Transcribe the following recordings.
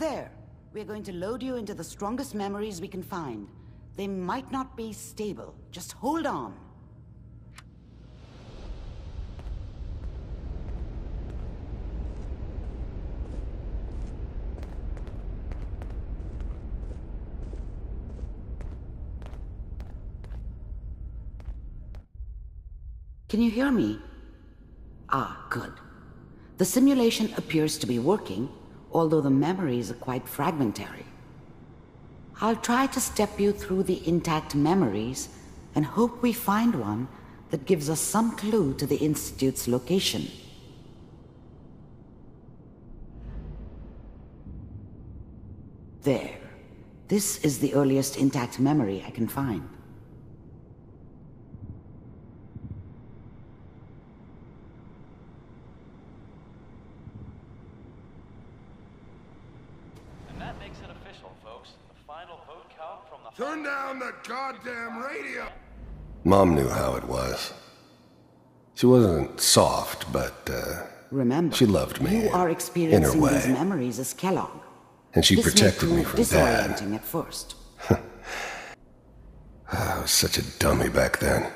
There. We're going to load you into the strongest memories we can find. They might not be stable. Just hold on. Can you hear me? Ah, good. The simulation appears to be working, although the memories are quite fragmentary. I'll try to step you through the intact memories and hope we find one that gives us some clue to the Institute's location. There. This is the earliest intact memory I can find. Turn down the goddamn radio! Mom knew how it was. She wasn't soft, but, Remember, she loved me you are in her experiencing way. these memories as Kellogg. And she This protected may me prove from Dad. disorienting at first. I was such a dummy back then.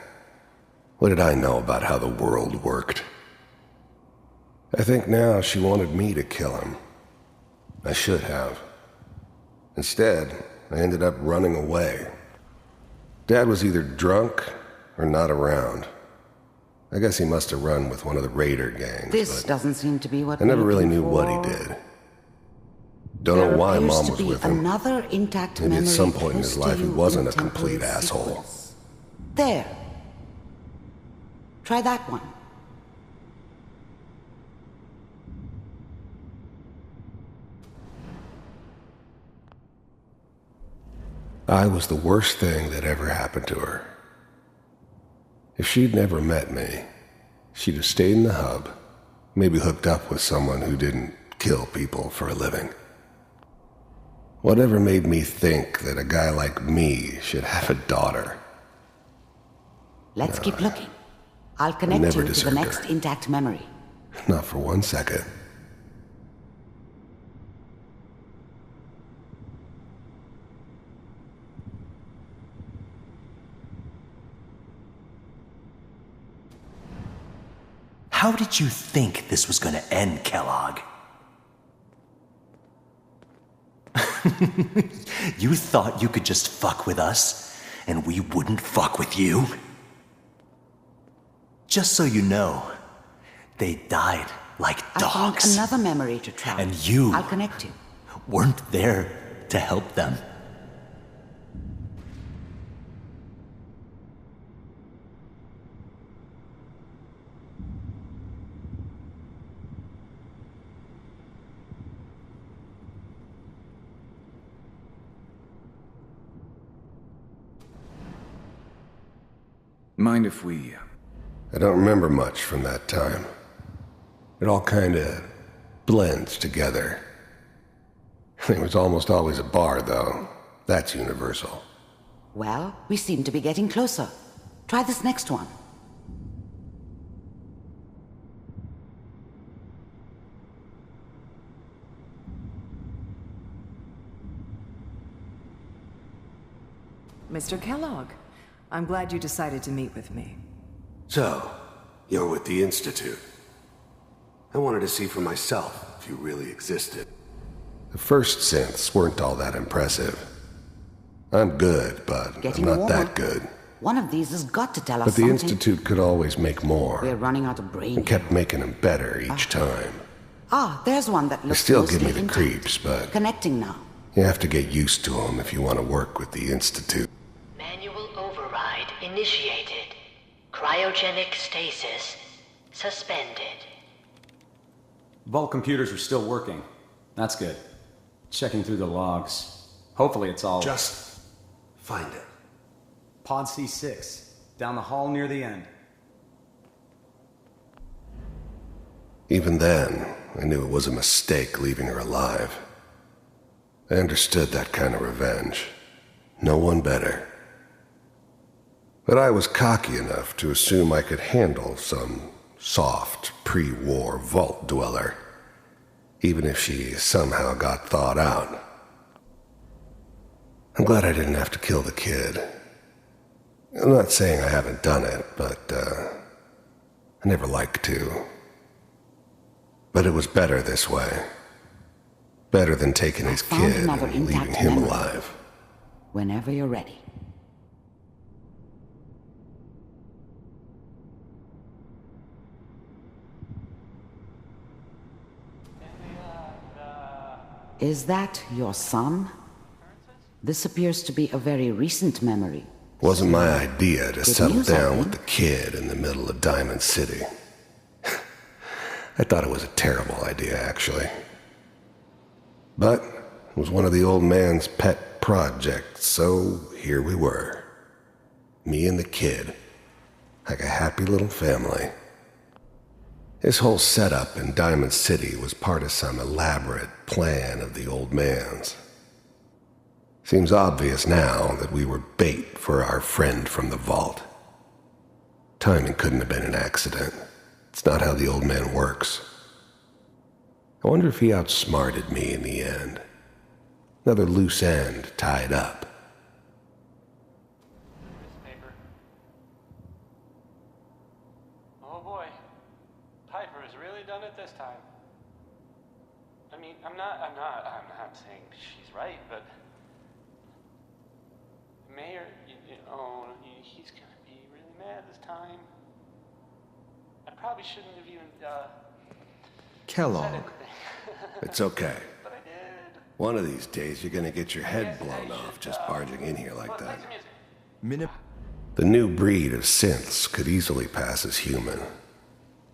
What did I know about how the world worked? I think now she wanted me to kill him. I should have. Instead, I ended up running away. Dad was either drunk or not around. I guess he must have run with one of the raider gangs. This doesn't seem to be what I never we're really looking knew what he for. did. Don't know why There Mom appears was to be with him. another intact Maybe at memory some point in his close to life he you wasn't in a complete temporal asshole. sequence. There. Try that one. I was the worst thing that ever happened to her. If she'd never met me, she'd have stayed in the hub, maybe hooked up with someone who didn't kill people for a living. Whatever made me think that a guy like me should have a daughter? Let's keep looking. I'll connect never you to the deserved next her. intact memory. Not for 1 second. How did you think this was gonna end, Kellogg? You thought you could just fuck with us, and we wouldn't fuck with you? Just so you know, they died like I dogs. found another memory to try. And you I'll connect you. weren't there to help them. Mind if we... I don't remember much from that time. It all kinda blends together. There was almost always a bar, though. That's universal. Well, we seem to be getting closer. Try this next one. Mr. Kellogg, I'm glad you decided to meet with me. So, you're with the Institute. I wanted to see for myself if you really existed. The first synths weren't all that impressive. I'm good, but Getting I'm not warmer. that good. One of these has got to tell us But the something. Institute could always make more, We're running out of brain. and kept making them better each time. Ah, there's one that They looks still give mostly me the intact. creeps, but Connecting now. you have to get used to them if you want to work with the Institute. Manual override initiated. Cryogenic stasis suspended. Vault computers are still working. That's good. Checking through the logs. Hopefully it's all... Just find it. Pod C6. Down the hall near the end. Even then, I knew it was a mistake leaving her alive. I understood that kind of revenge. No one better. But I was cocky enough to assume I could handle some soft, pre-war vault dweller. even if she somehow got thawed out. I'm glad I didn't have to kill the kid. I'm not saying I haven't done it, but I never liked to. But it was better this way. Better than taking his kid and leaving him alive. Whenever you're ready. Is that your son? This appears to be a very recent memory. Wasn't my idea to settle down with the kid in the middle of Diamond City. I thought it was a terrible idea, actually. But it was one of the old man's pet projects, so here we were. Me and the kid, like a happy little family. His whole setup in Diamond City was part of some elaborate plan of the old man's. Seems obvious now that we were bait for our friend from the vault. Timing couldn't have been an accident. It's not how the old man works. I wonder if he outsmarted me in the end. Another loose end tied up. Paper. Oh boy. Piper has really done it this time. I mean, I'm not saying she's right, but the mayor, he's gonna be really mad this time. I probably shouldn't have even, Kellogg. It's okay. But I did. One of these days you're gonna get your head blown off just barging in here like that. The new breed of synths could easily pass as human.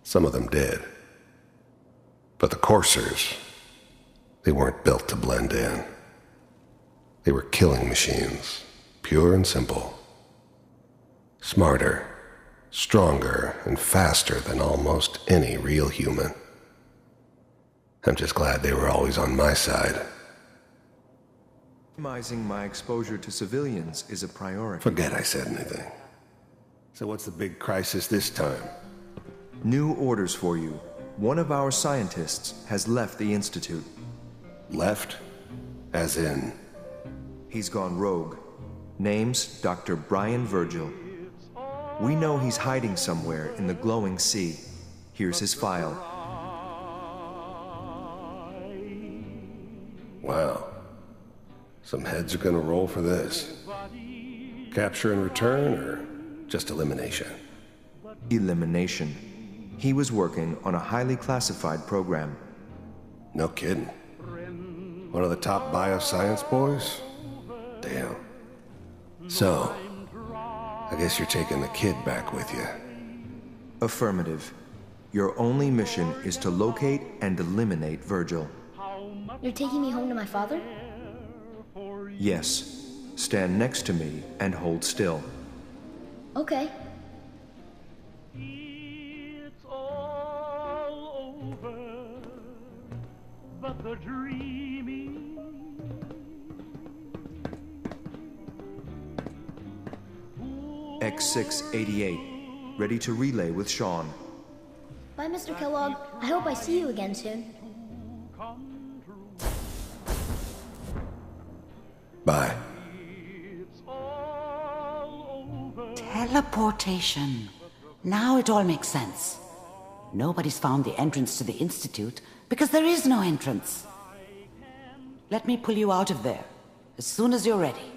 Some of them did. But the coursers, they weren't built to blend in. They were killing machines, pure and simple. Smarter, stronger, and faster than almost any real human. I'm just glad they were always on my side. Minimizing my exposure to civilians is a priority. Forget I said anything. So what's the big crisis this time? New orders for you. One of our scientists has left the Institute. Left? As in? He's gone rogue. Name's Dr. Brian Virgil. We know he's hiding somewhere in the glowing sea. Here's his file. Wow. Some heads are gonna roll for this. Capture and return, or just elimination? Elimination. He was working on a highly classified program. No kidding. One of the top bioscience boys? Damn. So, I guess you're taking the kid back with you. Affirmative. Your only mission is to locate and eliminate Virgil. You're taking me home to my father? Yes. Stand next to me and hold still. Okay. It's all over, but the dreaming. X688. Ready to relay with Sean. Bye, Mr. Kellogg. I hope I see you again soon. Bye. Teleportation. Now it all makes sense. Nobody's found the entrance to the Institute because there is no entrance. Let me pull you out of there as soon as you're ready.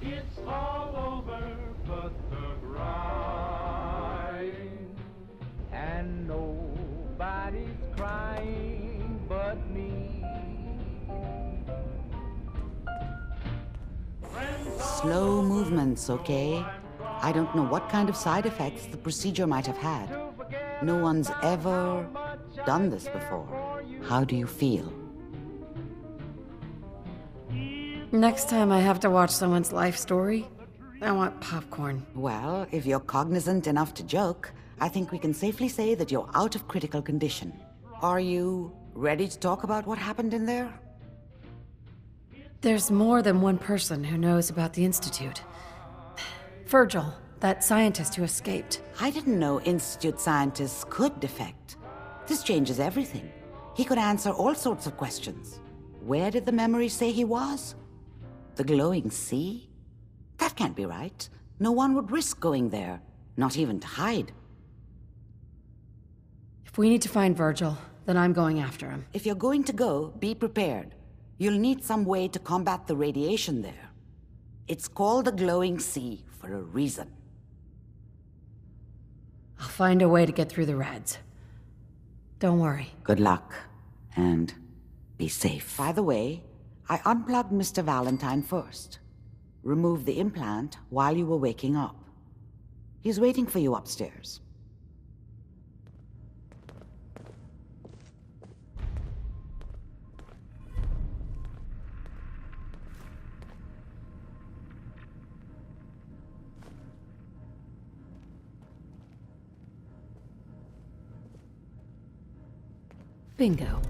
It's all over but the grind, and nobody's crying but me. Slow movements, okay? I don't know what kind of side effects the procedure might have had. No one's ever done this before. How do you feel? Next time I have to watch someone's life story, I want popcorn. Well, if you're cognizant enough to joke, I think we can safely say that you're out of critical condition. Are you ready to talk about what happened in there? There's more than one person who knows about the Institute. Virgil, That scientist who escaped. I didn't know Institute scientists could defect. This changes everything. He could answer all sorts of questions. Where did the memory say he was? The glowing sea? That can't be right. No one would risk going there, not even to hide. If we need to find Virgil, then I'm going after him. If you're going to go, be prepared. You'll need some way to combat the radiation there. It's called the glowing sea for a reason. I'll find a way to get through the rads. Don't worry. Good luck, and be safe. By the way, I unplugged Mr. Valentine first. Removed the implant while you were waking up. He's waiting for you upstairs. Bingo.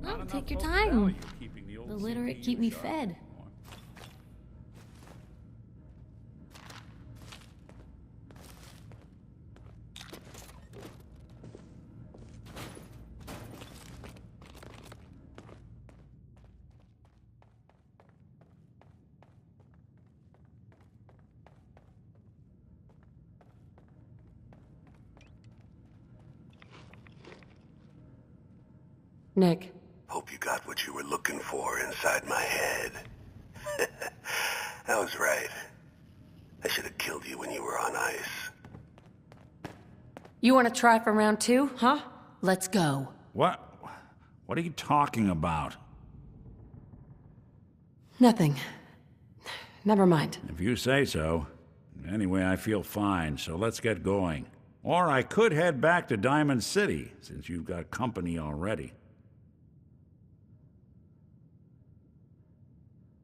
Oh, take your time. The literate keep me fed. Nick. Hope you got what you were looking for inside my head. I was right. I should have killed you when you were on ice. You want to try for round 2, huh? Let's go. What are you talking about? Nothing. Never mind. If you say so. Anyway, I feel fine, so let's get going. Or I could head back to Diamond City, since you've got company already.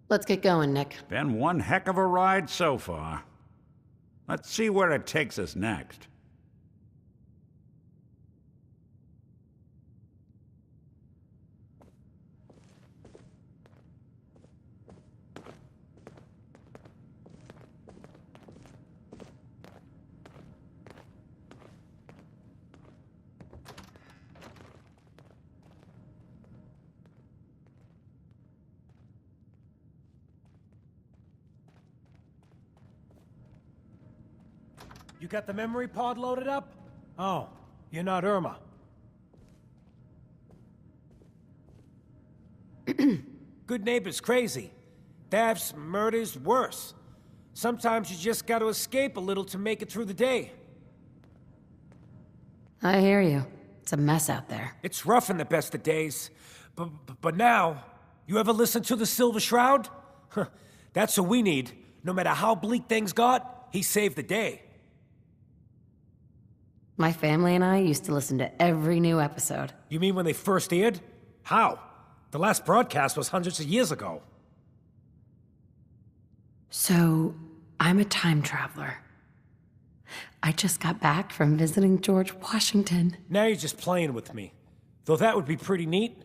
Let's get going, Nick. Been one heck of a ride so far. Let's see where it takes us next. You got the memory pod loaded up? Oh, you're not Irma. Goodneighbor's crazy. Thefts, murders, worse. Sometimes you just gotta escape a little to make it through the day. I hear you. It's a mess out there. It's rough in the best of days. But now, you ever listen to the Silver Shroud? That's what we need. No matter how bleak things got, he saved the day. My family and I used to listen to every new episode. You mean when they first aired? How? The last broadcast was hundreds of years ago. So, I'm a time traveler. I just got back from visiting George Washington. Now you're just playing with me. Though that would be pretty neat.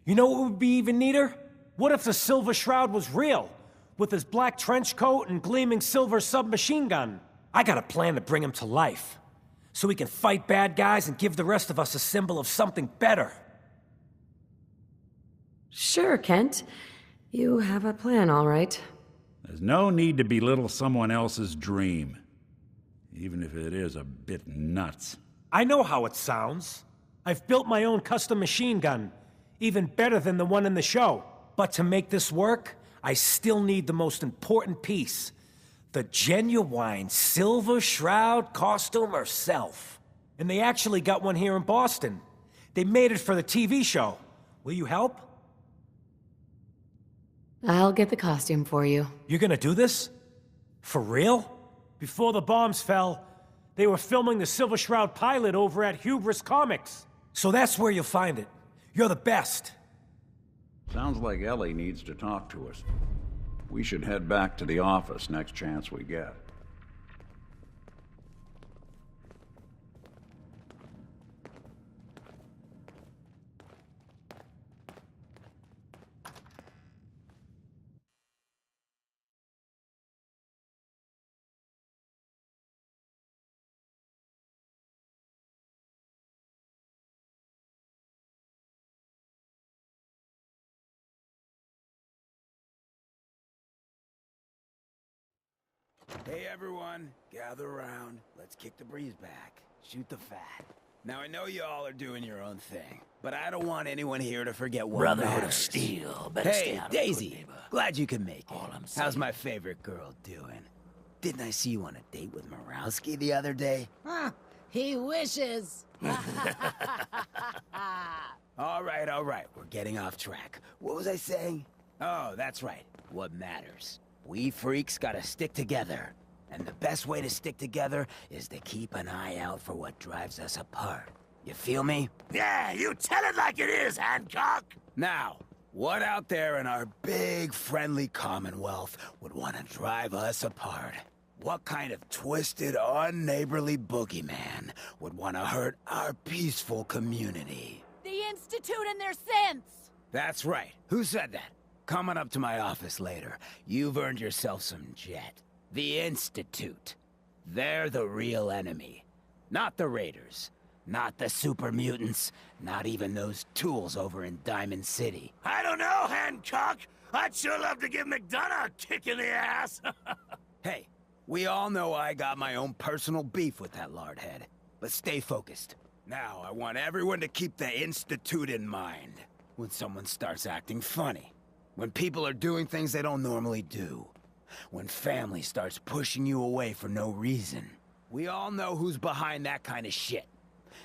You know what would be even neater? What if the Silver Shroud was real? With his black trench coat and gleaming silver submachine gun. I got a plan to bring him to life. So we can fight bad guys and give the rest of us a symbol of something better. Sure, Kent. You have a plan, all right. There's no need to belittle someone else's dream, even if it is a bit nuts. I know how it sounds. I've built my own custom machine gun, even better than the one in the show. But to make this work, I still need the most important piece. The genuine Silver Shroud costume herself. And they actually got one here in Boston. They made it for the TV show. Will you help? I'll get the costume for you. You're gonna do this? For real? Before the bombs fell, they were filming the Silver Shroud pilot over at Hubris Comics. So that's where you'll find it. You're the best. Sounds like Ellie needs to talk to us. We should head back to the office next chance we get. Hey everyone, gather around. Let's kick the breeze back. Shoot the fat. Now I know you all are doing your own thing, but I don't want anyone here to forget what Brotherhood of matters. Steel. Better stay Hey, out of Daisy. Goodneighbor. Glad you can make it. All I'm saying. How's my favorite girl doing? Didn't I see you on a date with Morowski the other day? Huh, he wishes. All right. We're getting off track. What was I saying? Oh, that's right. What matters. We freaks gotta stick together. And the best way to stick together is to keep an eye out for what drives us apart. You feel me? Yeah, you tell it like it is, Hancock! Now, what out there in our big, friendly Commonwealth would want to drive us apart? What kind of twisted, unneighborly boogeyman would want to hurt our peaceful community? The Institute and their sense. That's right. Who said that? Coming up to my office later. You've earned yourself some jet. The Institute. They're the real enemy. Not the Raiders. Not the super mutants. Not even those tools over in Diamond City. I don't know, Hancock. I'd sure love to give McDonough a kick in the ass. Hey, we all know I got my own personal beef with that lardhead. But stay focused. Now, I want everyone to keep the Institute in mind. When someone starts acting funny. When people are doing things they don't normally do. When family starts pushing you away for no reason. We all know who's behind that kind of shit.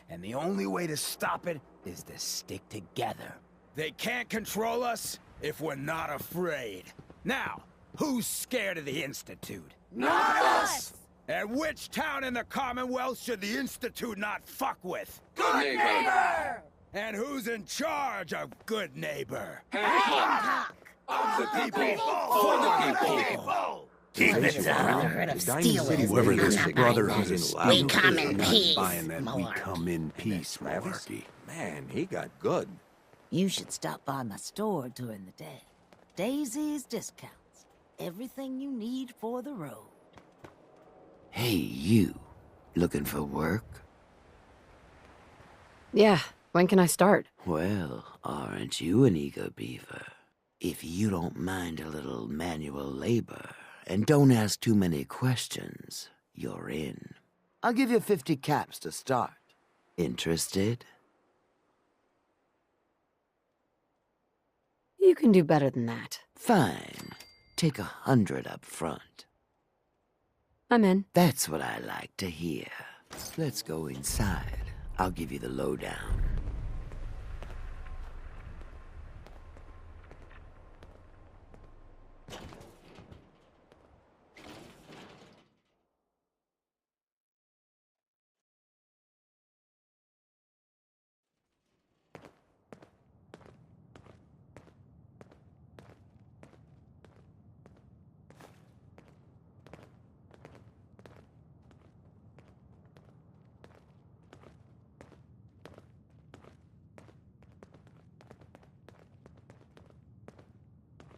And the only way to stop it is to stick together. They can't control us if we're not afraid. Now, who's scared of the Institute? Not us! And which town in the Commonwealth should the Institute not fuck with? Goodneighbor! And who's in charge of Goodneighbor? Hancock! Of the people, for the people! Keep it down. Whoever this brotherhood is, We come in peace, buying that we Malort. come in peace, malarkey. Man, he got good. You should stop by my store during the day. Daisy's discounts. Everything you need for the road. Hey, you. Looking for work? Yeah, when can I start? Well, aren't you an eager beaver? If you don't mind a little manual labor, and don't ask too many questions, you're in. I'll give you 50 caps to start. Interested? You can do better than that. Fine. Take 100 up front. I'm in. That's what I like to hear. Let's go inside. I'll give you the lowdown.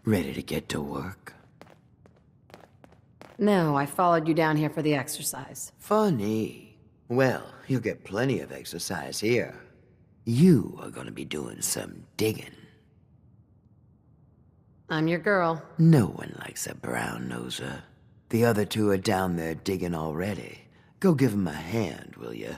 Ready to get to work? No, I followed you down here for the exercise. Funny. Well, you'll get plenty of exercise here. You are gonna be doing some digging. I'm your girl. No one likes a brown-noser. The other two are down there digging already. Go give 'em a hand, will you?